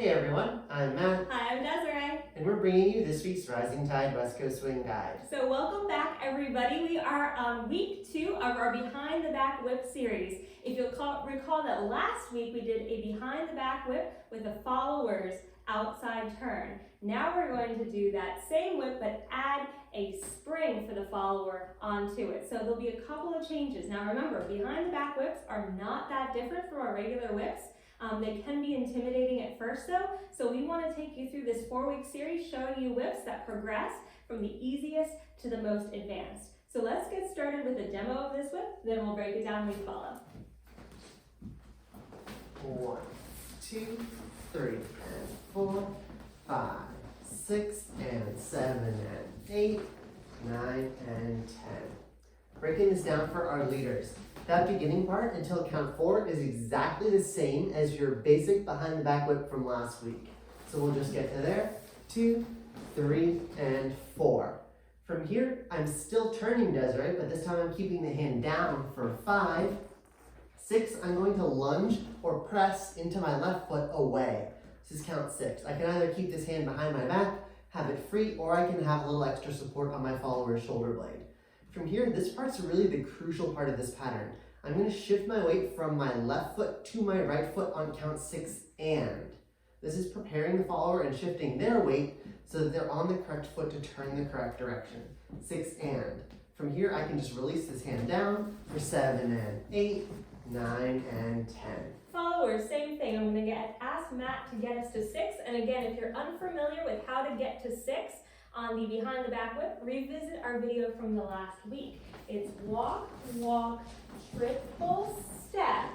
Hey everyone, I'm Matt. Hi, I'm Desiree. And we're bringing you this week's Rising Tide West Coast Swing Guide. So welcome back everybody. We are on week 2 of our Behind the Back Whip series. If you'll recall that last week we did a Behind the Back Whip with a follower's outside turn. Now we're going to do that same whip but add a spring for the follower onto it. So there'll be a couple of changes. Now remember, Behind the Back Whips are not that different from our regular whips. They can be intimidating at first though, so we want to take you through this 4-week series showing you whips that progress from the easiest to the most advanced. So let's get started with a demo of this whip, then we'll break it down and we follow. 1, 2, 3, and 4, 5, 6, and 7, and 8, 9, and 10. Breaking this down for our leaders. That beginning part until count 4 is exactly the same as your basic behind the back whip from last week. So we'll just get to there. 2, 3, and 4. From here, I'm still turning Desiree, but this time I'm keeping the hand down for 5. 6, I'm going to lunge or press into my left foot away. This is count 6. I can either keep this hand behind my back, have it free, or I can have a little extra support on my follower's shoulder blade. From here, this part's really the crucial part of this pattern. I'm going to shift my weight from my left foot to my right foot on count 6 and. This is preparing the follower and shifting their weight so that they're on the correct foot to turn the correct direction. 6 and. From here, I can just release this hand down for 7 and 8, 9 and 10. Followers, same thing. I'm going to ask Matt to get us to 6. And again, if you're unfamiliar with how to get to 6, on the Behind the Back Whip, revisit our video from the last week. It's walk, walk, triple step,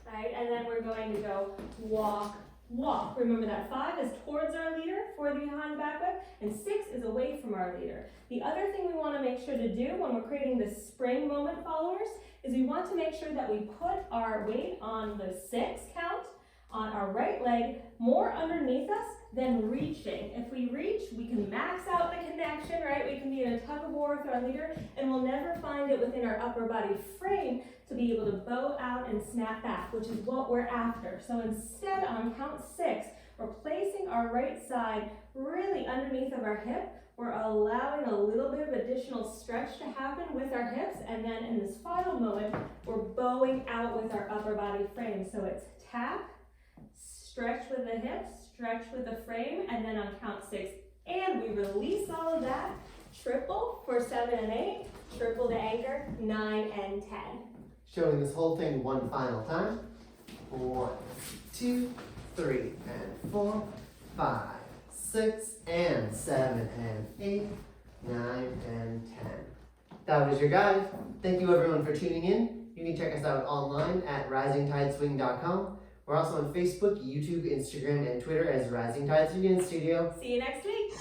right? And then we're going to go walk, walk. Remember that 5 is towards our leader for the Behind the Back Whip, and 6 is away from our leader. The other thing we want to make sure to do when we're creating the spring moment followers is we want to make sure that we put our weight on the 6 count on our right leg more underneath us than reaching. If we reach, we can max out the connection, right? We can be in a tug of war with our leader and we'll never find it within our upper body frame to be able to bow out and snap back, which is what we're after. So instead on count 6, we're placing our right side really underneath of our hip. We're allowing a little bit of additional stretch to happen with our hips, and then in this final moment, we're bowing out with our upper body frame. So it's tap, stretch with the hips, stretch with the frame, and then on count 6, and we release all of that. Triple for 7 and 8, triple to anchor, 9 and 10. Showing this whole thing one final time. 1, 2, 3, and 4, 5, 6, and 7, and 8, 9, and 10. That was your guide. Thank you everyone for tuning in. You can check us out online at risingtideswing.com. We're also on Facebook, YouTube, Instagram, and Twitter as Rising Tides Swing Studio. See you next week.